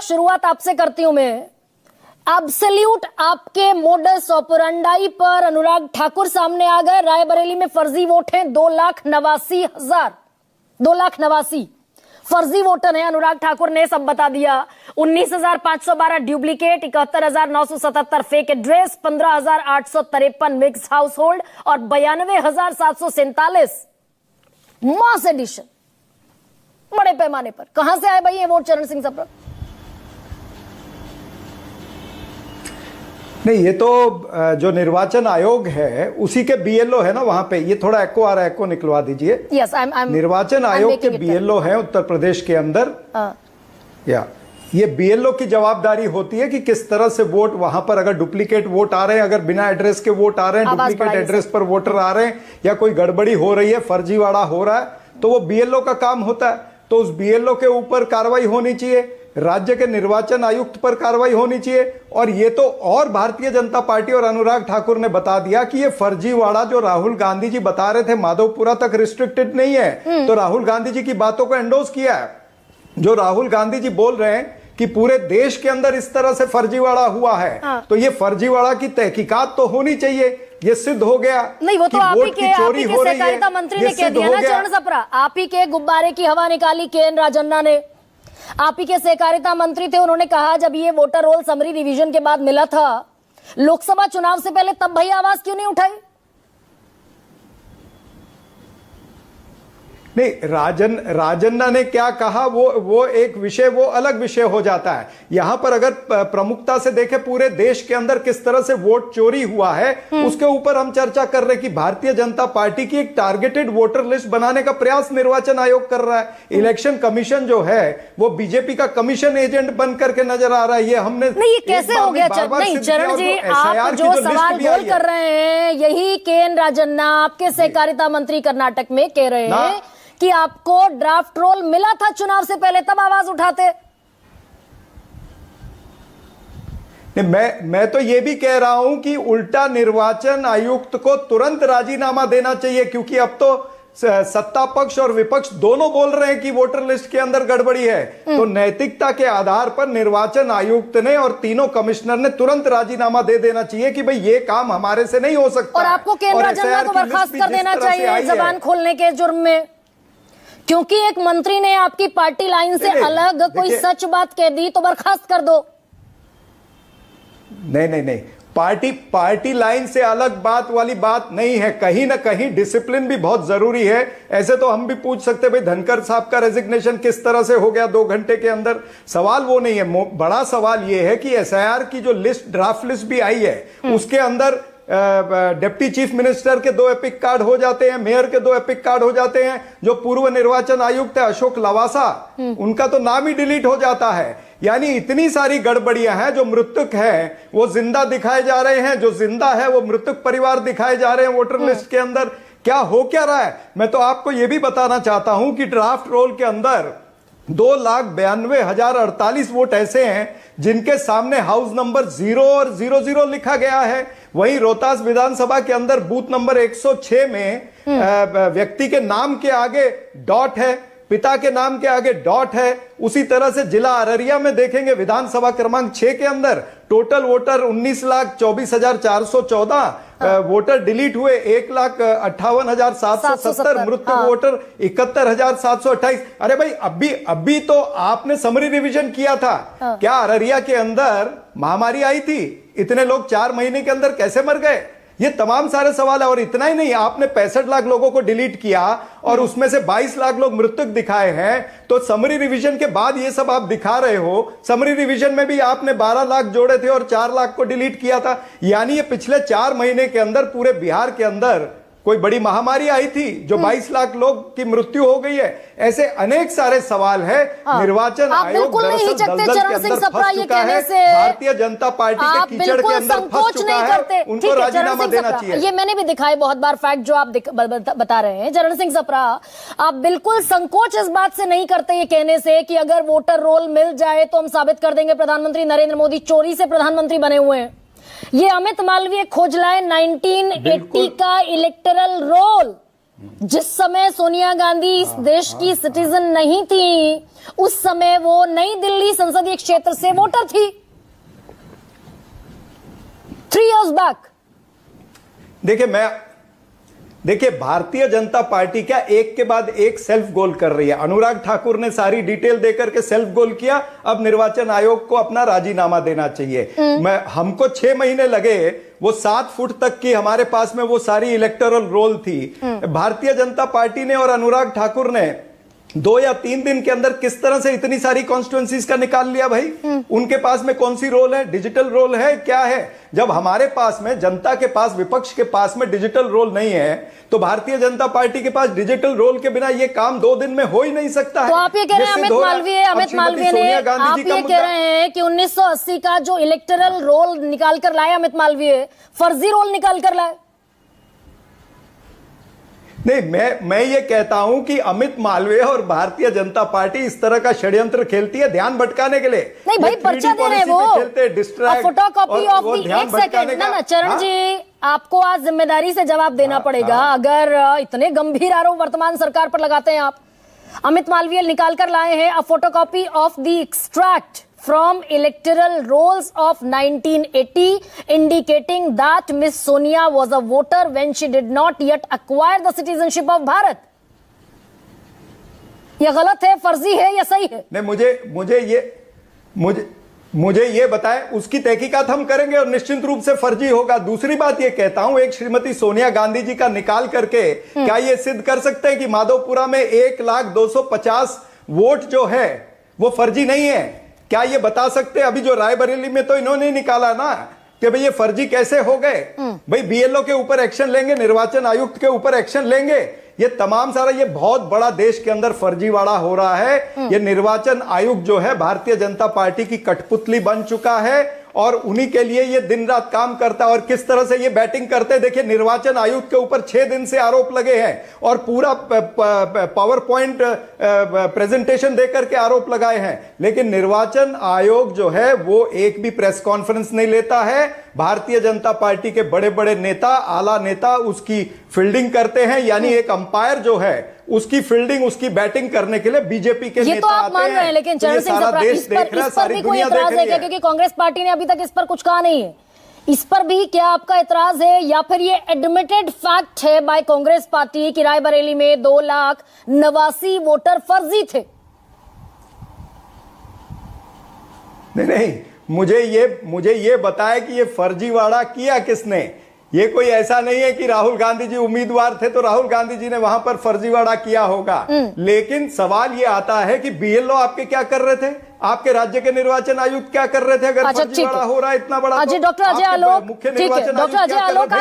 शुरुआत आपसे करती हूं मैं। अब सल्यूट आपके मोडस ऑपरेंडाई पर अनुराग ठाकुर सामने आ गए। रायबरेली में फर्जी वोट हैं 2,89,000, 2,89,000 फर्जी वोटर हैं। अनुराग ठाकुर ने सब बता दिया। 19,512 ड्यूप्लीकेट, 71,977 fake address, 15,853 mix house hold और 92,747 मास एडिशन बड़े पैमाने पर। कहां से आए भाई ये वोट चरण सिंह सप्रा? नहीं, ये तो जो निर्वाचन आयोग है उसी के बीएलओ है ना वहां पे। ये थोड़ा एको आ रहा है, एको निकलवा दीजिए। यस, निर्वाचन आयोग के बीएलओ हैं उत्तर प्रदेश के अंदर। या ये बीएलओ की जवाबदारी होती है कि किस तरह से वोट वहां पर, अगर डुप्लीकेट वोट आ रहे हैं, अगर बिना एड्रेस के वोट आ रहे हैं, डुप्लीकेट एड्रेस पर वोटर आ रहे हैं, या कोई गड़बड़ी हो रही है, फर्जीवाड़ा हो रहा है, तो वो बीएलओ का काम होता है। तो उस बीएलओ के ऊपर कार्रवाई होनी चाहिए, राज्य के निर्वाचन आयुक्त पर कार्रवाई होनी चाहिए। और ये तो और भारतीय जनता पार्टी और अनुराग ठाकुर ने बता दिया कि ये फर्जीवाड़ा जो राहुल गांधी जी बता रहे थे माधवपुरा तक रिस्ट्रिक्टेड नहीं है, तो राहुल गांधी जी की बातों को एंडोर्स किया है। जो राहुल गांधी जी बोल रहे हैं कि पूरे देश के अंदर इस तरह से फर्जीवाड़ा हुआ है, तो ये फर्जीवाड़ा की तहकीकात तो होनी चाहिए। ये सिद्ध हो गया। नहीं, वो तो आप ही के सहकारिता मंत्री ने कह दिया ना चरण सप्रा। आप ही के गुब्बारे की हवा निकाली केएन राजन्ना ने। आप ही के सहकारिता मंत्री थे, उन्होंने कहा जब ये वोटर रोल समरी रिवीजन के बाद मिला था लोकसभा चुनाव से पहले, तब भाई आवाज क्यों नहीं उठाई? नहीं, राजन्ना ने क्या कहा वो एक विषय, वो अलग विषय हो जाता है। यहां पर अगर प्रमुखता से देखें पूरे देश के अंदर किस तरह से वोट चोरी हुआ है, उसके ऊपर हम चर्चा कर रहे हैं कि भारतीय जनता पार्टी की एक टारगेटेड वोटर लिस्ट बनाने का प्रयास निर्वाचन आयोग कर रहा है। इलेक्शन कमीशन जो है वो बीजेपी का कमीशन एजेंट बन करके नजर आ रहा है। ये हमने नहीं, ये कैसे हो गया? नहीं चरण जी, आप जो सवाल गोल कर रहे हैं, यही केएन राजन्ना आपके सहकारिता मंत्री कर्नाटक में कह रहे हैं कि आपको ड्राफ्ट रोल मिला था चुनाव से पहले, तब आवाज उठाते। नहीं, मैं तो ये भी कह रहा हूं कि उल्टा निर्वाचन आयुक्त को तुरंत राजीनामा देना चाहिए, क्योंकि अब तो सत्ता पक्ष और विपक्ष दोनों बोल रहे हैं कि वोटर लिस्ट के अंदर गड़बड़ी है। तो नैतिकता के आधार पर निर्वाचन आयुक्त ने और तीनों कमिश्नर ने तुरंत राजीनामा दे देना चाहिए कि भाई ये काम हमारे से नहीं हो सकता। और आपको केएन राजन्ना को बर्खास्त कर देना चाहिए जबान खोलने के जुर्म में, क्योंकि एक मंत्री ने आपकी पार्टी लाइन से अलग कोई सच बात कह दी तो बर्खास्त कर दो। नहीं, पार्टी लाइन से अलग बात वाली बात नहीं है। कहीं ना कहीं डिसिप्लिन भी बहुत जरूरी है। ऐसे तो हम भी पूछ सकते भाई धनखड़ साहब का रेजिग्नेशन किस तरह से हो गया 2 घंटे के अंदर। सवाल वो नहीं है। बड़ा सवाल ये है कि एसआईआर की जो लिस्ट, ड्राफ्ट लिस्ट भी आई है, उसके अंदर डिप्टी चीफ मिनिस्टर के 2 एपिक कार्ड हो जाते हैं, मेयर के 2 एपिक कार्ड हो जाते हैं। जो पूर्व निर्वाचन आयुक्त है अशोक लवासा, उनका तो नाम ही डिलीट हो जाता है। यानी इतनी सारी गड़बड़ियां हैं। जो मृतक है वो जिंदा दिखाए जा रहे हैं, जो जिंदा है वो मृतक परिवार दिखाए जा रहे हैं वोटर लिस्ट के अंदर। क्या हो क्या रहा है? मैं तो आपको यह भी बताना चाहता हूं कि ड्राफ्ट रोल के अंदर 2,92,048 वोट ऐसे हैं जिनके सामने हाउस नंबर 0 और 00 लिखा गया है। वहीं रोहतास विधानसभा के अंदर बूथ नंबर 106 में व्यक्ति के नाम के आगे डॉट है, पिता के नाम के आगे डॉट है। उसी तरह से जिला अररिया में देखेंगे विधानसभा क्रमांक 6 के अंदर टोटल वोटर 19,24,414 वोटर डिलीट हुए, 1,58,770 मृत्यु वोटर 71,728। अरे भाई अभी तो आपने समरी रिवीजन किया था। क्या अररिया के अंदर महामारी आई थी? इतने लोग 4 महीने के अंदर कैसे मर गए? ये तमाम सारे सवाल है। और इतना ही नहीं, आपने 65 लाख लोगों को डिलीट किया और उसमें से 22 लाख लोग मृतक दिखाए हैं। तो समरी रिवीजन के बाद ये सब आप दिखा रहे हो। समरी रिवीजन में भी आपने 12 लाख जोड़े थे और 4 लाख को डिलीट किया था। यानी ये पिछले 4 महीने के अंदर पूरे बिहार के अंदर कोई बड़ी महामारी आई थी जो 22 लाख लोग की मृत्यु हो गई है। ऐसे अनेक सारे सवाल है। निर्वाचन आयोग दरअसल दलदल के अंदर फंस चुका है। भारतीय जनता पार्टी के कीचड़ के अंदर फंस चुका है। उनको राजीनामा देना चाहिए। ये मैंने भी दिखाए बहुत बार फैक्ट जो आप बता रहे हैं चरण सिंह सप्रा। आप बिल्कुल संकोच इस बात से नहीं करते ये कहने से कि अगर वोटर रोल मिल जाए तो हम साबित कर देंगे प्रधानमंत्री नरेंद्र मोदी चोरी से प्रधानमंत्री बने हुए हैं। ये अमित मालवीय खोज लाए 1980 का इलेक्टरल रोल, जिस समय सोनिया गांधी इस देश की सिटीजन नहीं थी, उस समय वो नई दिल्ली संसदीय क्षेत्र से वोटर थी 3 years बैक। देखिए भारतीय जनता पार्टी क्या एक के बाद एक सेल्फ गोल कर रही है। अनुराग ठाकुर ने सारी डिटेल देकर के सेल्फ गोल किया, अब निर्वाचन आयोग को अपना राजीनामा देना चाहिए। हमको 6 महीने लगे, वो 7 फुट तक की हमारे पास में वो सारी इलेक्टोरल रोल थी। भारतीय जनता पार्टी ने और अनुराग ठाकुर ने 2 या 3 दिन के अंदर किस तरह से इतनी सारी कॉन्स्टिट्यूएंसीज का निकाल लिया भाई। उनके पास में कौन सी रोल है, डिजिटल रोल है, क्या है? जब हमारे पास में, जनता के पास, विपक्ष के पास में डिजिटल रोल नहीं है, तो भारतीय जनता पार्टी के पास डिजिटल रोल के बिना ये काम 2 दिन में हो ही नहीं सकता है। तो आप ये कह रहे हैं अमित मालवीय ने आप ये कह रहे हैं कि 1980 का जो इलेक्टोरल रोल निकाल कर लाए अमित मालवीय, फर्जी रोल निकाल कर लाए। नहीं, मैं ये कहता हूं कि अमित मालवीय और भारतीय जनता पार्टी इस तरह का षड्यंत्र खेलती है ध्यान भटकाने के लिए। नहीं भाई, पर्चा दे रहे हैं वो, खेलते डिस्ट्रैक्ट, फोटोकॉपी ऑफ दी। एक सेकंड ना चरण जी, आपको आज जिम्मेदारी से जवाब देना पड़ेगा। अगर इतने गंभीर आरोप वर्तमान सरकार पर लगाते हैं आप, अमित मालवीय निकाल कर लाए हैं a photocopy of the extract from electoral rolls of 1980 indicating that Miss Sonia was a voter when she did not yet acquire the citizenship of Bharat। ये गलत है, फर्जी है या सही है? नहीं, मुझे ये बताएं, उसकी तहकीकात हम करेंगे और निश्चित रूप से फर्जी होगा। दूसरी बात ये कहता हूं, एक श्रीमती सोनिया गांधी जी का निकाल करके क्या ये सिद्ध कर सकते हैं कि माधोपुरा में 1,250 वोट जो है वो फर्जी नहीं है? क्या ये बता सकते हैं? अभी जो रायबरेली में तो इन्होंने निकाला ना कि भाई ये फर्जी कैसे हो गए। भाई बीएलओ के ऊपर एक्शन लेंगे, निर्वाचन आयुक्त के ऊपर एक्शन लेंगे। ये तमाम सारा, ये बहुत बड़ा देश के अंदर फर्जीवाड़ा हो रहा है। ये निर्वाचन आयोग जो है भारतीय जनता पार्टी की कठपुतली बन चुका है और उन्हीं के लिए ये दिन रात काम करता है। और किस तरह से ये बैटिंग करते हैं, देखिए निर्वाचन आयोग के ऊपर 6 दिन से आरोप लगे हैं और पूरा पावर पॉइंट प्रेजेंटेशन देकर के आरोप लगाए हैं, लेकिन निर्वाचन आयोग जो है वो एक भी प्रेस कॉन्फ्रेंस नहीं लेता है। भारतीय जनता पार्टी के बड़े बड़े नेता, आला नेता उसकी फील्डिंग करते हैं, यानी एक अंपायर जो है उसकी फील्डिंग, उसकी बैटिंग करने के लिए बीजेपी के नेता आते हैं। ये तो आप मान रहे हैं, लेकिन चरण सिंह सप्रा, इस पर भी कोई एतराज है क्या? क्योंकि कांग्रेस पार्टी ने अभी तक इस पर कुछ कहा नहीं है। इस पर भी क्या आपका एतराज है, या फिर ये एडमिटेड फैक्ट है बाय कांग्रेस पार्टी कि रायबरेली में 2,89,000 वोटर फर्जी थे? नहीं, मुझे ये बताया कि ये फर्जीवाड़ा किया किसने। ये कोई ऐसा नहीं है कि राहुल गांधी जी उम्मीदवार थे तो राहुल गांधी जी ने वहां पर फर्जीवाड़ा किया होगा। लेकिन सवाल ये आता है कि बीएलओ आपके क्या कर रहे थे, आपके राज्य के निर्वाचन आयुक्त क्या कर रहे थे? अगर फर्जीवाड़ा हो रहा है इतना बड़ा, डॉक्टर अजय आलोक, मुख्य निर्वाचन आयुक्त क्या कर रहे थे?